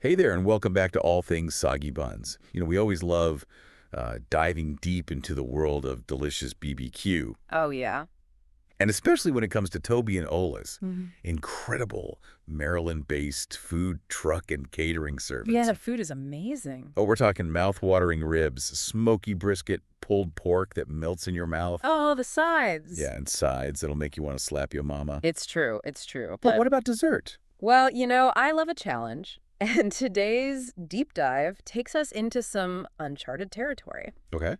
Hey there, and welcome back to All Things Soggy Buns. We always love diving deep into the world of delicious BBQ, Oh, yeah. and especially when it comes to Toby and Ola's Mhm. incredible Maryland-based food truck and catering Yeah, service. the food is amazing. Oh, we're talking mouth-watering ribs, smoky brisket, pulled pork that melts in your mouth. Oh, the sides. Yeah, and sides that'll make you want to slap your mama. It's true. It's true. But what about dessert? Well, I love a challenge. And today's deep dive takes us into some uncharted territory. Okay.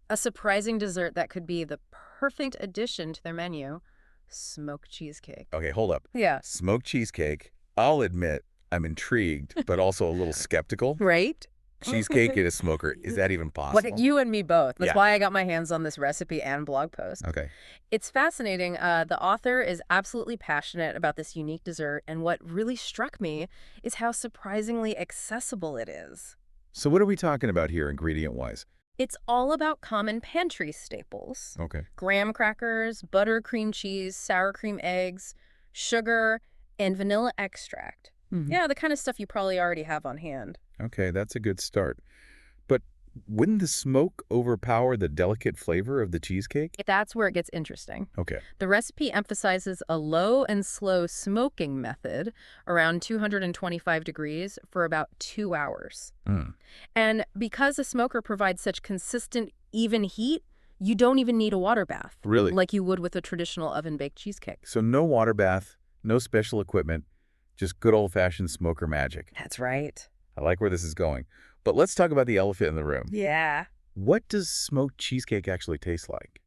A surprising dessert that could be the perfect addition to their menu, smoked cheesecake. Okay, hold up. Yeah. Smoked cheesecake. I'll admit I'm intrigued, but also a little skeptical. Right? Cheesecake in a smoker. Is that even possible? What you and me both. That's Yeah. why I got my hands on this recipe and blog post. Okay. It's fascinating. The author is absolutely passionate about this unique dessert, and what really struck me is how surprisingly accessible it is. So what are we talking about here, ingredient-wise? It's all about common pantry staples. Okay. Graham crackers, butter, cream cheese, sour cream eggs, sugar, and vanilla extract. Yeah, the kind of stuff you probably already have on hand. Okay, that's a good start. But wouldn't the smoke overpower the delicate flavor of the cheesecake? That's where it gets interesting. Okay. The recipe emphasizes a low and slow smoking method around 225 degrees for about 2 hours. Mm. And because a smoker provides such consistent, even heat, you don't even need a water bath. Really? Like you would with a traditional oven-baked cheesecake. So no water bath, no special equipment, just good old-fashioned smoker magic. That's right. I like where this is going. But let's talk about the elephant in the room. Yeah. What does smoked cheesecake actually taste like?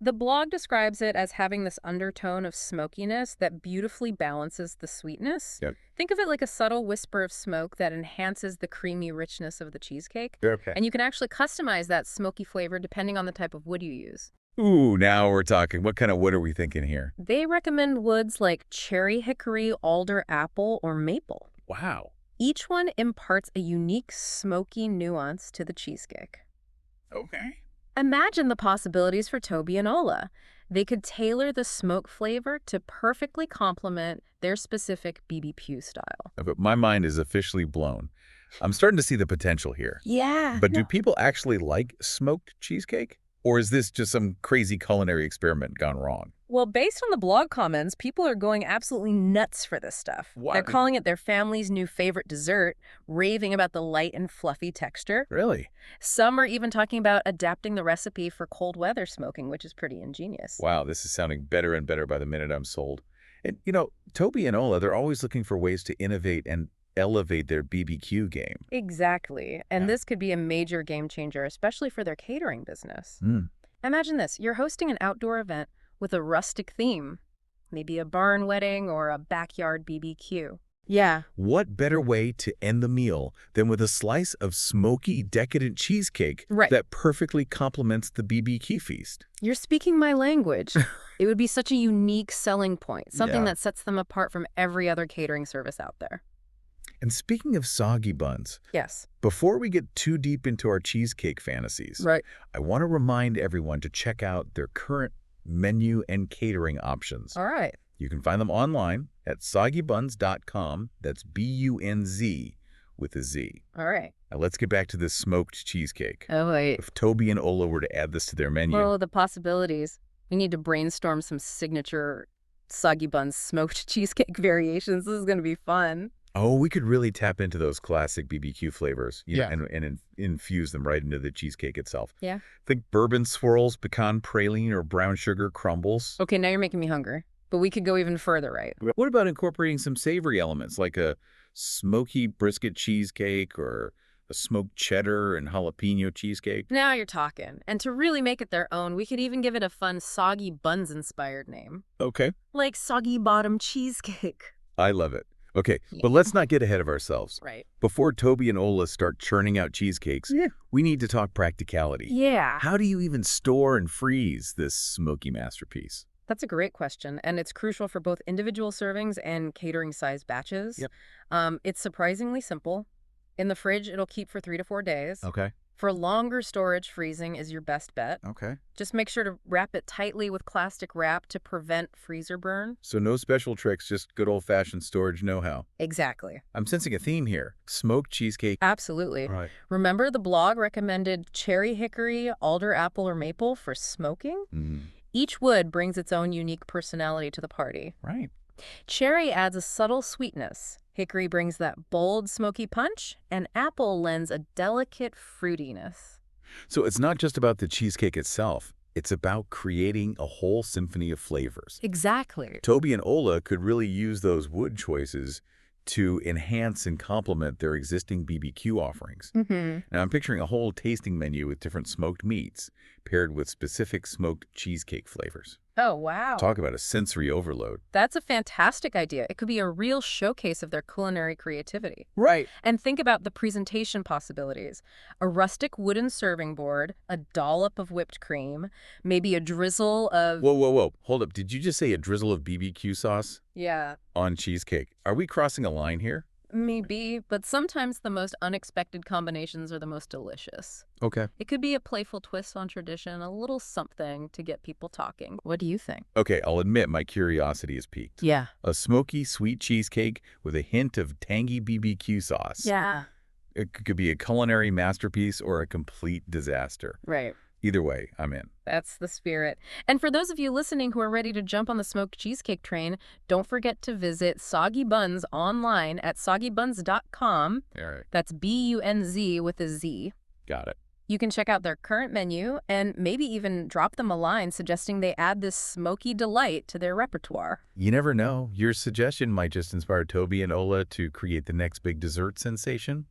The blog describes it as having this undertone of smokiness that beautifully balances the sweetness. Yep. Think of it like a subtle whisper of smoke that enhances the creamy richness of the cheesecake. Okay. And you can actually customize that smoky flavor depending on the type of wood you use. Ooh, now we're talking. What kind of wood are we thinking here? They recommend woods like cherry hickory, alder apple, or maple. Wow. Each one imparts a unique smoky nuance to the cheesecake. Okay. Imagine the possibilities for Toby and Ola. They could tailor the smoke flavor to perfectly complement their specific BBQ style. But my mind is officially blown. I'm starting to see the potential here. Yeah. But do people actually like smoked cheesecake? Or is this just some crazy culinary experiment gone wrong? Well, based on the blog comments, people are going absolutely nuts for this stuff. What? They're calling it their family's new favorite dessert, raving about the light and fluffy texture. Really? Some are even talking about adapting the recipe for cold weather smoking, which is pretty ingenious. Wow, this is sounding better and better by the minute I'm sold. And, Toby and Ola, they're always looking for ways to innovate and elevate their BBQ game. Exactly. And Yeah. this could be a major game changer, especially for their catering business. Mm. Imagine this. You're hosting an outdoor event with a rustic theme, maybe a barn wedding or a backyard BBQ. Yeah. What better way to end the meal than with a slice of smoky, decadent cheesecake Right. that perfectly complements the BBQ feast? You're speaking my language. It would be such a unique selling point, something Yeah. that sets them apart from every other catering service out there. And speaking of soggy buns, Yes. before we get too deep into our cheesecake fantasies, Right. I want to remind everyone to check out their current menu and catering options. All right. You can find them online at soggybunz.com. That's B-U-N-Z with a Z. All right. Now let's get back to this smoked cheesecake. Oh, wait. If Toby and Ola were to add this to their menu, Well, the possibilities. We need to brainstorm some signature Soggy Bunz smoked cheesecake variations. This is going to be fun. we could really tap into those classic BBQ flavors, Yeah. and infuse them right into the cheesecake itself. Yeah. Think bourbon swirls, pecan praline, or brown sugar crumbles. Okay, now you're making me hungry. But we could go even further, right? What about incorporating some savory elements like a smoky brisket cheesecake or a smoked cheddar and jalapeno cheesecake? Now you're talking. And to really make it their own, we could even give it a fun Soggy Bunz-inspired name. Okay. Like Soggy Bottom Cheesecake. I love it. Okay, Yeah. but let's not get ahead of ourselves. Right. Before Toby and Ola start churning out cheesecakes, we need to talk practicality. Yeah. How do you even store and freeze this smoky masterpiece? That's a great question, and it's crucial for both individual servings and catering-sized batches. Yep. It's surprisingly simple. In the fridge, it'll keep for 3 to 4 days. Okay. For longer storage, freezing is your best bet. Okay. Just make sure to wrap it tightly with plastic wrap to prevent freezer burn. So no special tricks, just good old-fashioned storage know-how. Exactly. I'm sensing a theme here. Smoked cheesecake. Absolutely. Right. Remember the blog recommended cherry hickory, alder apple, or maple for smoking? Mm, Each wood brings its own unique personality to the party. right. Cherry adds a subtle sweetness. Hickory brings that bold, smoky punch, and apple lends a delicate fruitiness. So it's not just about the cheesecake itself. It's about creating a whole symphony of flavors. Exactly. Toby and Ola could really use those wood choices to enhance and complement their existing BBQ offerings. Mm-hmm. Now, I'm picturing a whole tasting menu with different smoked meats paired with specific smoked cheesecake flavors. Oh, wow. Talk about a sensory overload. That's a fantastic idea. It could be a real showcase of their culinary creativity. Right. And think about the presentation possibilities. A rustic wooden serving board, a dollop of whipped cream, maybe a drizzle of... Whoa, whoa, whoa. Hold up. Did you just say a drizzle of BBQ sauce Yeah, on cheesecake? Are we crossing a line here? maybe, but sometimes the most unexpected combinations are the most delicious. Okay. It could be a playful twist on tradition, a little something to get people talking. What do you think? Okay, I'll admit my curiosity is piqued. Yeah. A smoky, sweet cheesecake with a hint of tangy BBQ sauce. Yeah. It could be a culinary masterpiece or a complete disaster. Right. Either way, I'm in. That's the spirit. And for those of you listening who are ready to jump on the smoked cheesecake train, don't forget to visit Soggy Bunz online at soggybunz.com. All right. That's B-U-N-Z with a Z. Got it. You can check out their current menu and maybe even drop them a line suggesting they add this smoky delight to their repertoire. You never know. Your suggestion might just inspire Toby and Ola to create the next big dessert sensation.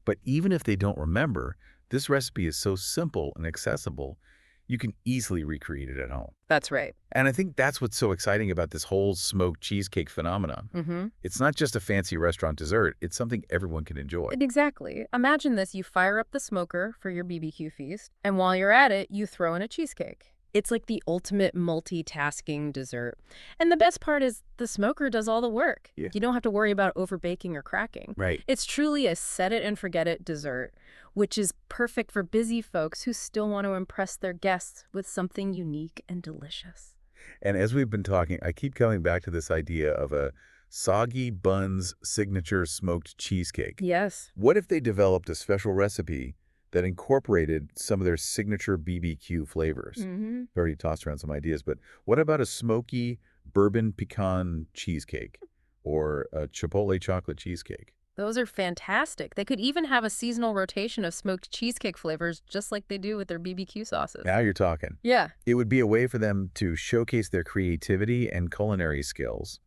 But even if they don't remember, this recipe is so simple and accessible, you can easily recreate it at home. That's right. And I think that's what's so exciting about this whole smoked cheesecake phenomenon. Mm-hmm. It's not just a fancy restaurant dessert. It's something everyone can enjoy. Exactly. Imagine this. You fire up the smoker for your BBQ feast, and while you're at it, you throw in a cheesecake. It's like the ultimate multitasking dessert. And the best part is the smoker does all the work. Yeah. You don't have to worry about overbaking or cracking. Right. It's truly a set-it-and-forget-it dessert, which is perfect for busy folks who still want to impress their guests with something unique and delicious. And as we've been talking, I keep coming back to this idea of a Soggy Bunz signature smoked cheesecake. Yes. What if they developed a special recipe that incorporated some of their signature BBQ flavors? Mm-hmm. I've already tossed around some ideas, but what about a smoky bourbon pecan cheesecake or a chipotle chocolate cheesecake? Those are fantastic. They could even have a seasonal rotation of smoked cheesecake flavors just like they do with their BBQ sauces. Now you're talking. Yeah. It would be a way for them to showcase their creativity and culinary skills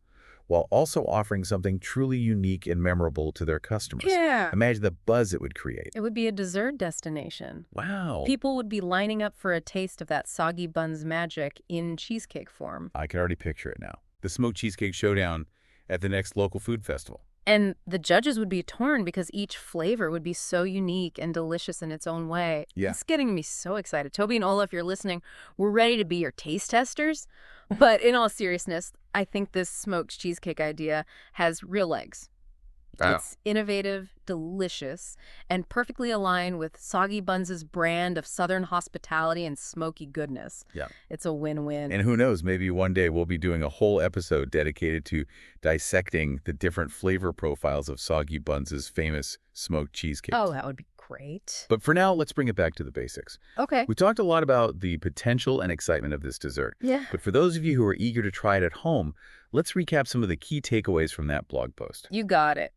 while also offering something truly unique and memorable to their customers. Yeah. Imagine the buzz it would create. It would be a dessert destination. Wow. People would be lining up for a taste of that Soggy Bunz magic in cheesecake form. I can already picture it now. The Smoked Cheesecake Showdown at the next local food festival. And the judges would be torn because each flavor would be so unique and delicious in its own way. Yeah. It's getting me so excited. Toby and Ola, if you're listening, we're ready to be your taste testers. But in all seriousness, I think this smoked cheesecake idea has real legs. Wow. It's innovative, delicious, and perfectly aligned with Soggy Bunz's brand of Southern hospitality and smoky goodness. Yeah. It's a win-win. And who knows, maybe one day we'll be doing a whole episode dedicated to dissecting the different flavor profiles of Soggy Bunz's famous smoked cheesecake. Oh, that would be great. But for now, let's bring it back to the basics. Okay. We talked a lot about the potential and excitement of this dessert. Yeah. But for those of you who are eager to try it at home, let's recap some of the key takeaways from that blog post. You got it.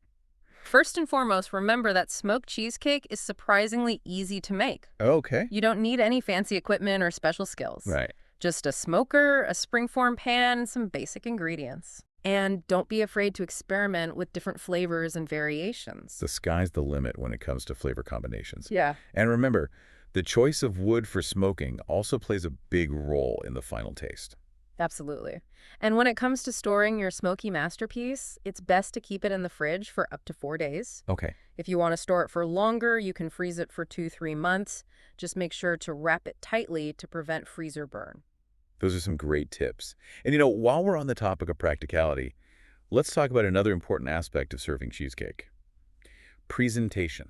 First and foremost, remember that smoked cheesecake is surprisingly easy to make. Okay. You don't need any fancy equipment or special skills. Right. Just a smoker, a springform pan, and some basic ingredients. And don't be afraid to experiment with different flavors and variations. The sky's the limit when it comes to flavor combinations. Yeah. And remember, the choice of wood for smoking also plays a big role in the final taste. Absolutely. And when it comes to storing your smoky masterpiece, it's best to keep it in the fridge for up to 4 days. Okay. If you want to store it for longer, you can freeze it for 2-3 months. Just make sure to wrap it tightly to prevent freezer burn. Those are some great tips. And you know, while we're on the topic of practicality, let's talk about another important aspect of serving cheesecake. Presentation.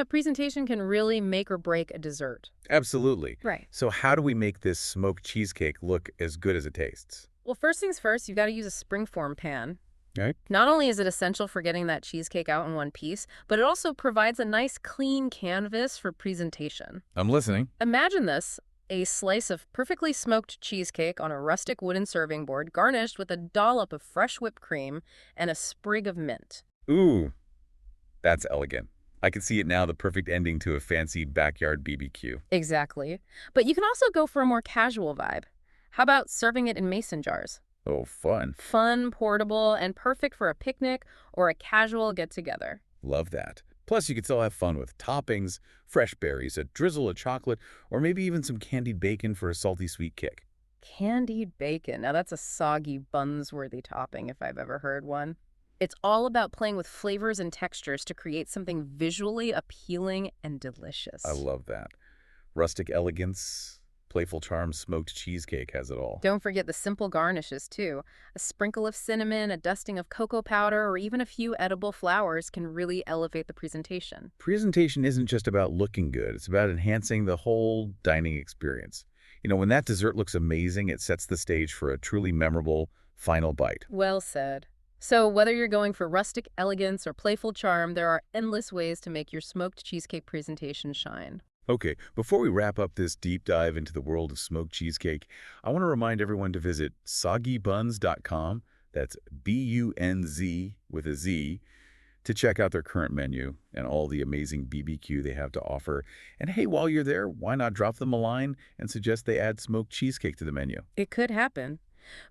Presentation can really make or break a dessert. Absolutely. Right. So how do we make this smoked cheesecake look as good as it tastes? Well, first things first, you've got to use a springform pan. Right? Not only is it essential for getting that cheesecake out in one piece, but it also provides a nice clean canvas for presentation. I'm listening. Imagine this, a slice of perfectly smoked cheesecake on a rustic wooden serving board garnished with a dollop of fresh whipped cream and a sprig of mint. Ooh, that's elegant. I can see it now, the perfect ending to a fancy backyard BBQ. Exactly. But you can also go for a more casual vibe. How about serving it in mason jars? Oh, fun. Fun, portable, and perfect for a picnic or a casual get-together. Love that. Plus, you can still have fun with toppings, fresh berries, a drizzle of chocolate, or maybe even some candied bacon for a salty sweet kick. Candied bacon. Now that's a soggy buns-worthy topping if I've ever heard one. It's all about playing with flavors and textures to create something visually appealing and I delicious. love that. Rustic elegance, playful charm, smoked cheesecake has it all. Don't forget the simple garnishes, too. A sprinkle of cinnamon, a dusting of cocoa powder, or even a few edible flowers can really elevate the presentation. Presentation isn't just about looking good. It's about enhancing the whole dining experience. When that dessert looks amazing, it sets the stage for a truly memorable final bite. Well said. So, whether you're going for rustic elegance or playful charm, there are endless ways to make your smoked cheesecake presentation shine. Okay, before we wrap up this deep dive into the world of smoked cheesecake, I want to remind everyone to visit soggybunz.com, that's B-U-N-Z with a Z, to check out their current menu and all the amazing BBQ they have to offer. And hey, while you're there, why not drop them a line and suggest they add smoked cheesecake to the menu? It could happen.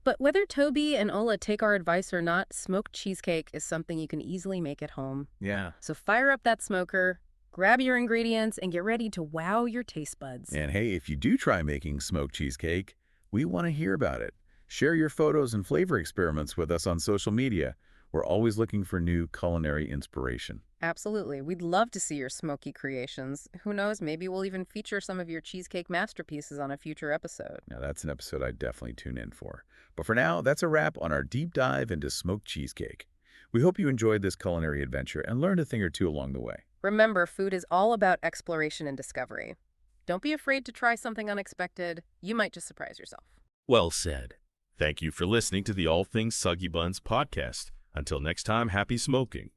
But whether Toby and Ola take our advice or not, smoked cheesecake is something you can easily make at home. Yeah. So fire up that smoker, grab your ingredients, and get ready to wow your taste buds. And hey, if you do try making smoked cheesecake, we want to hear about it. Share your photos and flavor experiments with us on social media. We're always looking for new culinary inspiration. Absolutely. We'd love to see your smoky creations. Who knows, maybe we'll even feature some of your cheesecake masterpieces on a future episode. Now, that's an episode I'd definitely tune in for. But for now, that's a wrap on our deep dive into smoked cheesecake. We hope you enjoyed this culinary adventure and learned a thing or two along the way. Remember, food is all about exploration and discovery. Don't be afraid to try something unexpected. You might just surprise yourself. Well said. Thank you for listening to the All Things Soggy Buns podcast. Until next time, happy smoking.